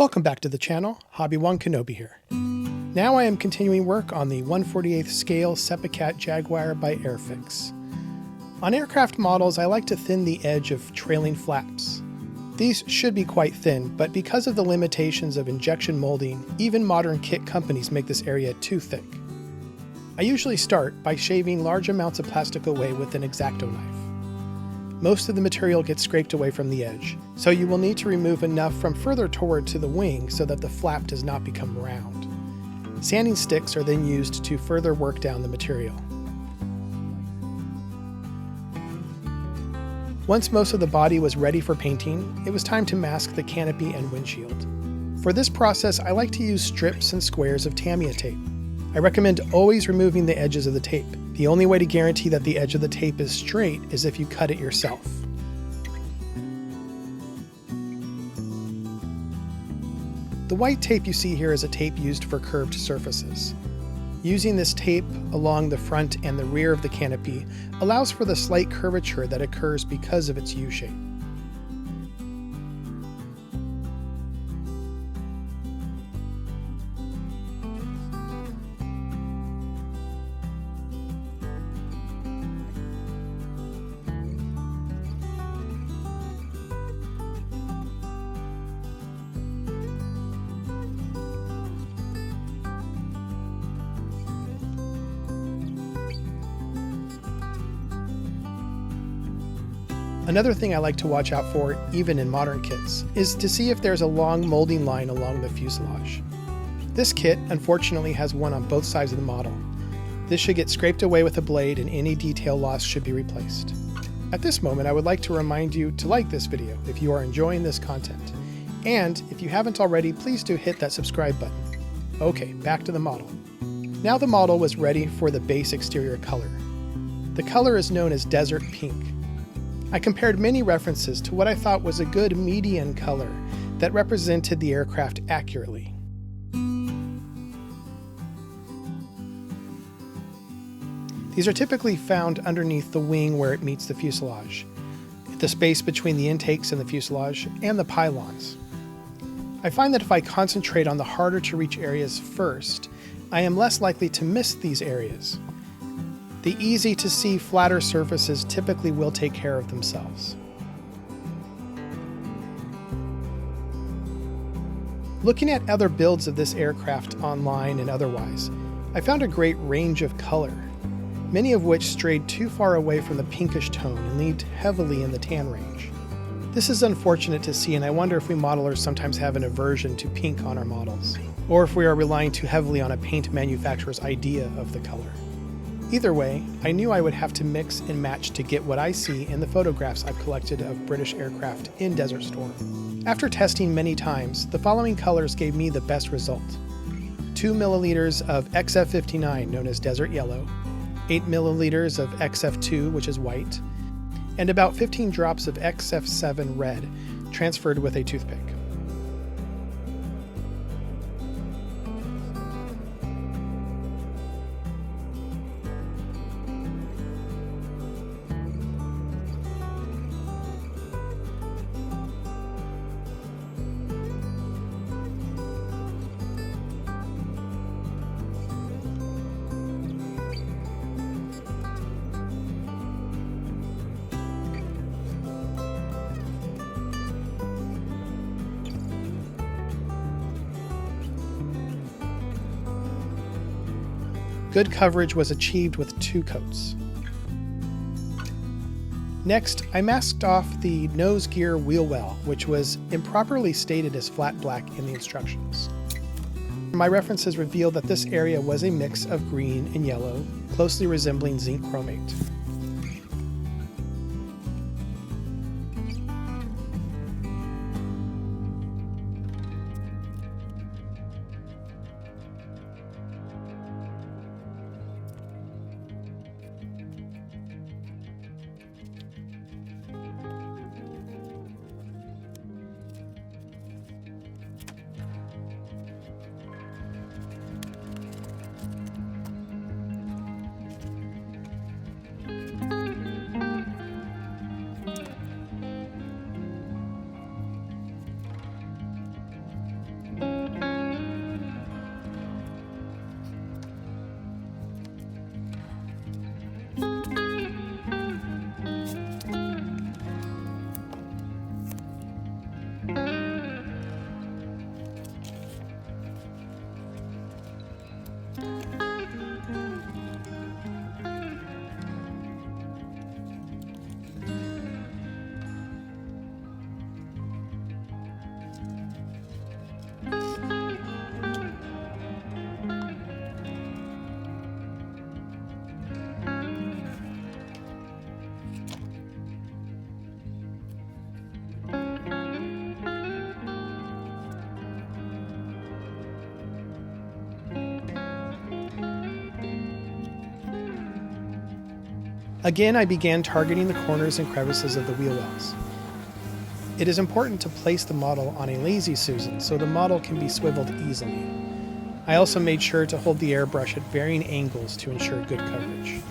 Welcome back to the channel, Hobby1 Canopy here. Now I am continuing work on the 1/48th scale Sepecat Jaguar by Airfix. On aircraft models, I like to thin the edge of trailing flaps. These should be quite thin, but because of the limitations of injection molding, even modern kit companies make this area too thick. I usually start by shaving large amounts of plastic away with an X-Acto knife. Most of the material gets scraped away from the edge, so you will need to remove enough from further toward to the wing so that the flap does not become round. Sanding sticks are then used to further work down the material. Once most of the body was ready for painting, it was time to mask the canopy and windshield. For this process, I like to use strips and squares of Tamiya tape. I recommend always removing the edges of the tape. The only way to guarantee that the edge of the tape is straight is if you cut it yourself. The white tape you see here is a tape used for curved surfaces. Using this tape along the front and the rear of the canopy allows for the slight curvature that occurs because of its U-shape. Another thing I like to watch out for, even in modern kits, is to see if there's a long molding line along the fuselage. This kit unfortunately has one on both sides of the model. This should get scraped away with a blade and any detail loss should be replaced. At this moment, I would like to remind you to like this video if you are enjoying this content. And if you haven't already, please do hit that subscribe button. Okay, back to the model. Now the model was ready for the base exterior color. The color is known as desert pink. I compared many references to what I thought was a good median color that represented the aircraft accurately. These are typically found underneath the wing where it meets the fuselage, the space between the intakes and the fuselage, and the pylons. I find that if I concentrate on the harder to reach areas first, I am less likely to miss these areas. The easy to see flatter surfaces typically will take care of themselves. Looking at other builds of this aircraft online and otherwise, I found a great range of color, many of which strayed too far away from the pinkish tone and leaned heavily in the tan range. This is unfortunate to see, and I wonder if we modelers sometimes have an aversion to pink on our models, or if we are relying too heavily on a paint manufacturer's idea of the color. Either way, I knew I would have to mix and match to get what I see in the photographs I've collected of British aircraft in Desert Storm. After testing many times, the following colors gave me the best result. 2 milliliters of XF59, known as Desert Yellow, 8 milliliters of XF2, which is white, and about 15 drops of XF7 red, transferred with a toothpick. Good coverage was achieved with 2 coats. Next, I masked off the nose gear wheel well, which was improperly stated as flat black in the instructions. My references reveal that this area was a mix of green and yellow, closely resembling zinc chromate. Again, I began targeting the corners and crevices of the wheel wells. It is important to place the model on a lazy Susan so the model can be swiveled easily. I also made sure to hold the airbrush at varying angles to ensure good coverage.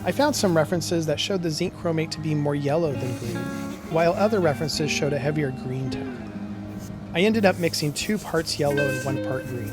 I found some references that showed the zinc chromate to be more yellow than green, while other references showed a heavier green tone. I ended up mixing 2 parts yellow and 1 part green.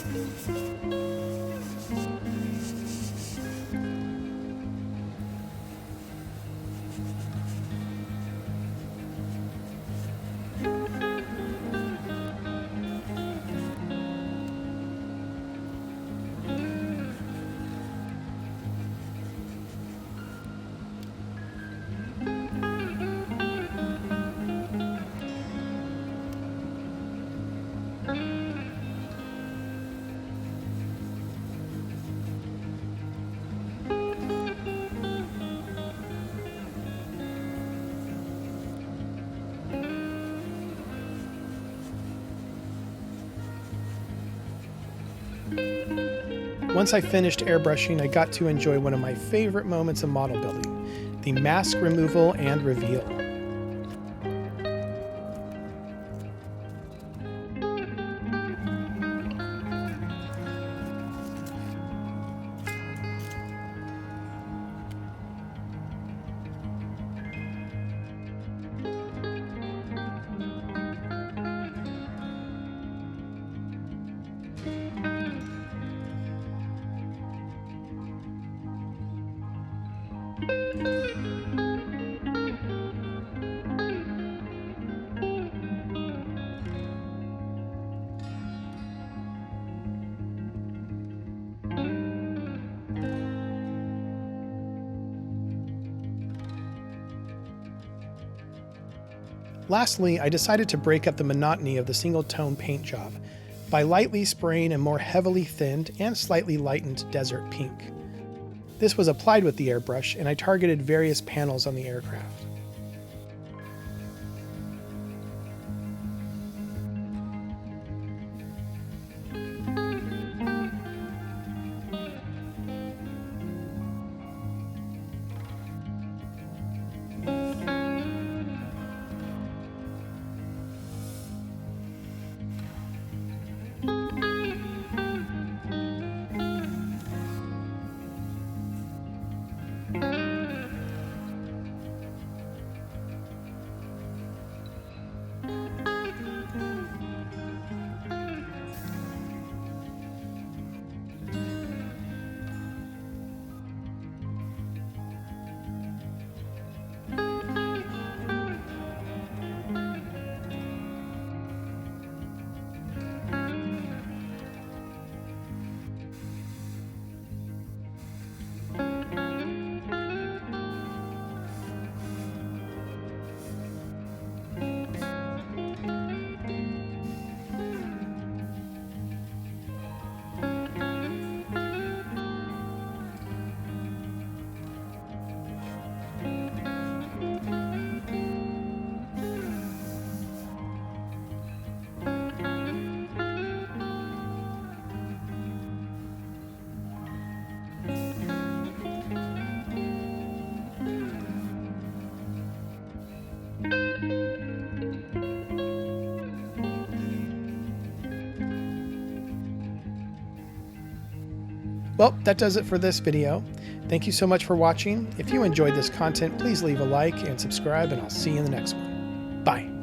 Once I finished airbrushing, I got to enjoy one of my favorite moments of model building, the mask removal and reveal. Lastly, I decided to break up the monotony of the single-tone paint job by lightly spraying a more heavily thinned and slightly lightened desert pink. This was applied with the airbrush, and I targeted various panels on the aircraft. Well, that does it for this video. Thank you so much for watching. If you enjoyed this content, please leave a like and subscribe, and I'll see you in the next one. Bye.